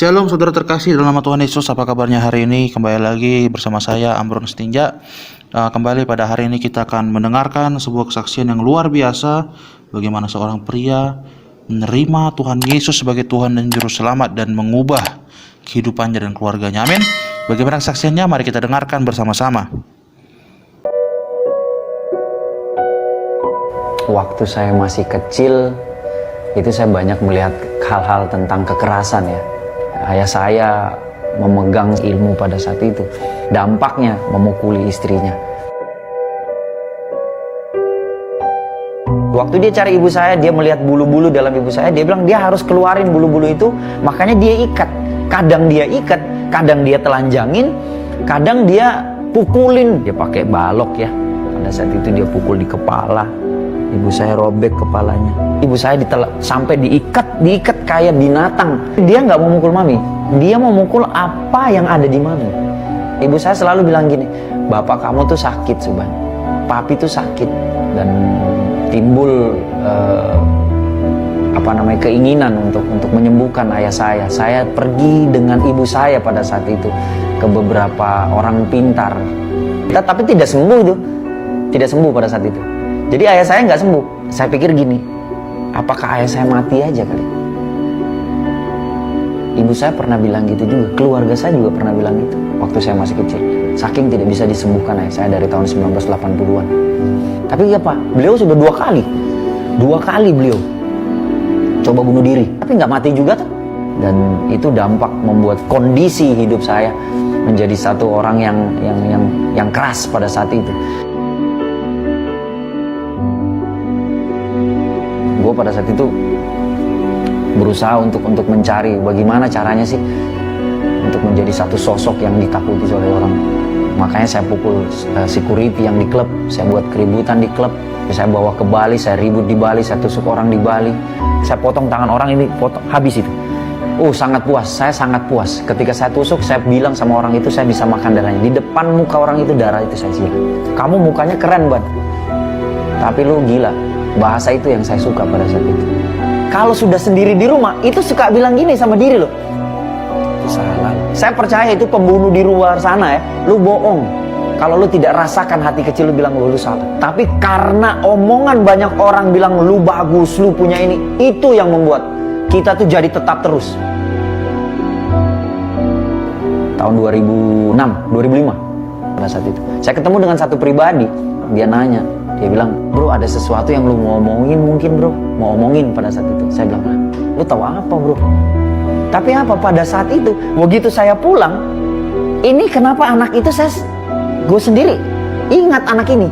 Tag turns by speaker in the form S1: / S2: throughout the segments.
S1: Shalom saudara terkasih dalam nama Tuhan Yesus, apa kabarnya hari ini? Kembali lagi bersama saya Amron Setinja. Kembali pada hari ini kita akan mendengarkan sebuah kesaksian yang luar biasa, bagaimana seorang pria menerima Tuhan Yesus sebagai Tuhan dan Juru Selamat dan mengubah kehidupannya dan keluarganya. Amin. Bagaimana kesaksiannya? Mari kita dengarkan bersama-sama.
S2: Waktu saya masih kecil, itu saya banyak melihat hal-hal tentang kekerasan ya. Ayah saya memegang ilmu pada saat itu. Dampaknya memukuli istrinya. Waktu dia cari ibu saya, dia melihat bulu-bulu dalam ibu saya. Dia bilang dia harus keluarin bulu-bulu itu. Makanya dia ikat. Kadang dia ikat, kadang dia telanjangin, kadang dia pukulin. Dia pakai balok ya. Pada saat itu dia pukul di kepala. Ibu saya robek kepalanya. Ibu saya sampai diikat kayak binatang. Dia nggak mau mukul mami. Dia mau mukul apa yang ada di mami. Ibu saya selalu bilang gini, bapak kamu tuh sakit, Suban. Papi tuh sakit. Dan timbul keinginan untuk menyembuhkan ayah saya. Saya pergi dengan ibu saya pada saat itu ke beberapa orang pintar. Tapi tidak sembuh itu. Tidak sembuh pada saat itu. Jadi ayah saya nggak sembuh. Saya pikir gini, apakah ayah saya mati aja kali? Ibu saya pernah bilang gitu juga, keluarga saya juga pernah bilang gitu waktu saya masih kecil. Saking tidak bisa disembuhkan ayah saya dari tahun 1980-an. Tapi ya Pak, beliau sudah dua kali beliau coba bunuh diri, tapi nggak mati juga tuh. Dan itu dampak membuat kondisi hidup saya menjadi satu orang yang keras pada saat itu. Gue pada saat itu berusaha untuk mencari bagaimana caranya sih untuk menjadi satu sosok yang ditakuti oleh orang. Makanya saya pukul security yang di klub, saya buat keributan di klub, saya bawa ke Bali, saya ribut di Bali, saya tusuk orang di Bali, saya potong tangan orang ini, habis itu. Sangat puas, saya sangat puas. Ketika saya tusuk, saya bilang sama orang itu saya bisa makan darahnya. Di depan muka orang itu darah itu saya bilang, kamu mukanya keren Ban, tapi lu gila. Bahasa itu yang saya suka pada saat itu. Kalau sudah sendiri di rumah, itu suka bilang gini sama diri lo, salah. Saya percaya itu pembunuh di luar sana ya, lu bohong. Kalau lu tidak rasakan hati kecil lu bilang lu salah. Tapi karena omongan banyak orang bilang lu bagus, lu punya ini, itu yang membuat kita tuh jadi tetap terus. Tahun 2006, 2005 pada saat itu, saya ketemu dengan satu pribadi. Dia nanya, dia bilang, bro ada sesuatu yang lu mau omongin mungkin bro. Mau omongin pada saat itu. Saya bilang, lu tahu apa bro? Tapi apa pada saat itu, begitu saya pulang, ini kenapa anak itu gue sendiri ingat anak ini.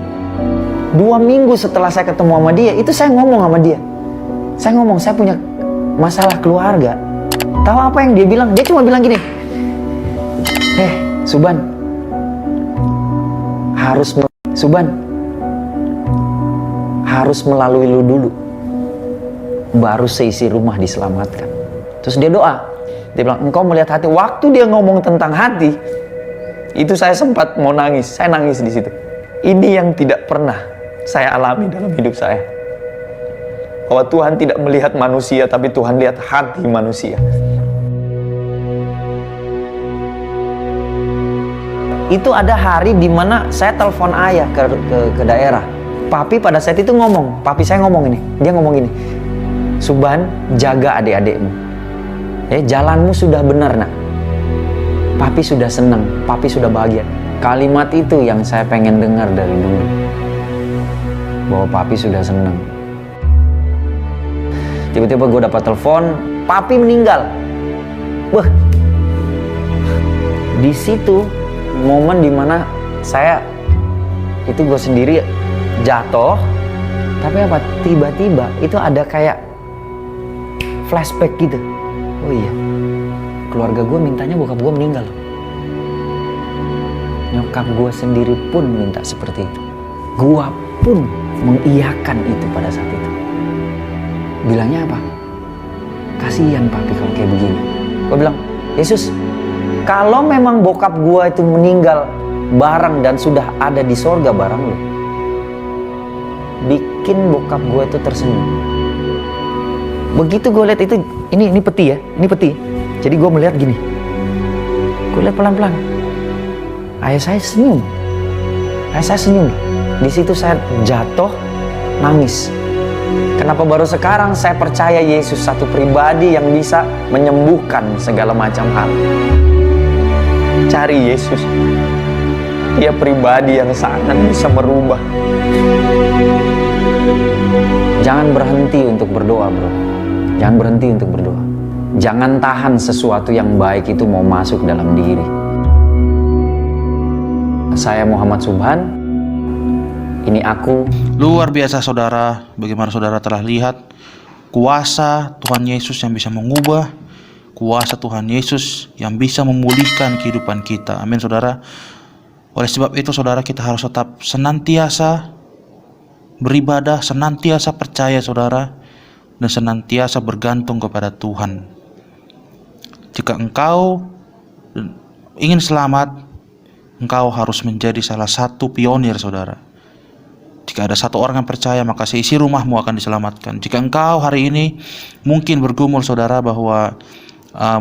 S2: 2 minggu setelah saya ketemu sama dia, itu saya ngomong sama dia. Saya punya masalah keluarga. Tahu apa yang dia bilang? Dia cuma bilang gini, Suban, harus melalui lu dulu, baru seisi rumah diselamatkan. Terus dia doa, dia bilang, engkau melihat hati. Waktu dia ngomong tentang hati, itu saya sempat mau nangis. Saya nangis di situ. Ini yang tidak pernah saya alami dalam hidup saya, bahwa Tuhan tidak melihat manusia, tapi Tuhan lihat hati manusia. Itu ada hari dimana saya telepon ayah ke daerah. Papi pada saat itu ngomong, papi saya ngomong ini, dia ngomong gini, Suban, jaga adik-adikmu. Jalanmu sudah benar nak. Papi sudah senang, papi sudah bahagia. Kalimat itu yang saya pengen dengar dari dulu, bahwa papi sudah senang. Tiba-tiba gue dapat telepon, papi meninggal. Di situ momen dimana gue sendiri jatuh, tapi apa? Tiba-tiba itu ada kayak flashback gitu. Oh iya, keluarga gue mintanya bokap gue meninggal. Nyokap gue sendiri pun minta seperti itu. Gue pun mengiyakan itu pada saat itu. Bilangnya apa? Kasihan papi kalau kayak begini. Gue bilang, Yesus, kalau memang bokap gue itu meninggal bareng dan sudah ada di sorga bareng lo, bikin bokap gue itu tersenyum. Begitu gue lihat itu, ini peti ya, ini peti. Jadi gue melihat gini, gue lihat pelan-pelan. Ayah saya senyum. Di situ saya jatuh, nangis. Kenapa baru sekarang saya percaya Yesus satu pribadi yang bisa menyembuhkan segala macam hal? Cari Yesus. Dia pribadi yang sangat bisa merubah. Jangan berhenti untuk berdoa, bro. Jangan berhenti untuk berdoa. Jangan tahan sesuatu yang baik itu mau masuk dalam diri. Saya Muhammad Subhan. Ini aku.
S1: Luar biasa saudara, bagaimana saudara telah lihat kuasa Tuhan Yesus yang bisa mengubah, kuasa Tuhan Yesus yang bisa memulihkan kehidupan kita. Amin saudara. Oleh sebab itu saudara, kita harus tetap senantiasa beribadah, senantiasa percaya saudara, dan senantiasa bergantung kepada Tuhan. Jika engkau ingin selamat, engkau harus menjadi salah satu pionir saudara. Jika ada satu orang yang percaya, maka seisi rumahmu akan diselamatkan. Jika engkau hari ini mungkin bergumul saudara bahwa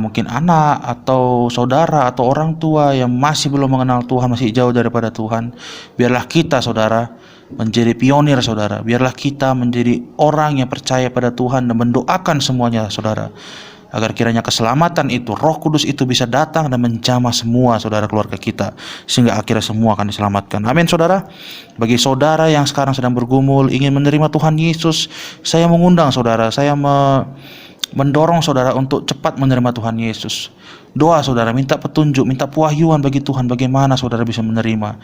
S1: mungkin anak atau saudara atau orang tua yang masih belum mengenal Tuhan, masih jauh daripada Tuhan, biarlah kita saudara menjadi pionir saudara. Biarlah kita menjadi orang yang percaya pada Tuhan dan mendoakan semuanya saudara, agar kiranya keselamatan itu, Roh Kudus itu bisa datang dan menjamah semua saudara keluarga kita, sehingga akhirnya semua akan diselamatkan. Amin saudara. Bagi saudara yang sekarang sedang bergumul ingin menerima Tuhan Yesus, saya mengundang saudara, saya mendorong saudara untuk cepat menerima Tuhan Yesus. Doa saudara, minta petunjuk, minta pewahyuan bagi Tuhan bagaimana saudara bisa menerima.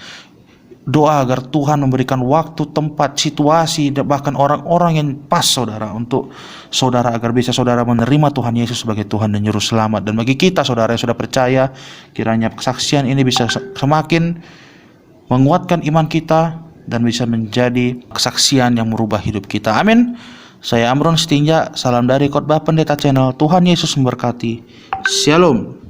S1: Doa agar Tuhan memberikan waktu, tempat, situasi, bahkan orang-orang yang pas saudara untuk saudara, agar bisa saudara menerima Tuhan Yesus sebagai Tuhan dan Juru Selamat. Dan bagi kita saudara yang sudah percaya, kiranya kesaksian ini bisa semakin menguatkan iman kita dan bisa menjadi kesaksian yang merubah hidup kita. Amin. Saya Amron Stinja, salam dari Khotbah Pendeta Channel. Tuhan Yesus memberkati. Shalom.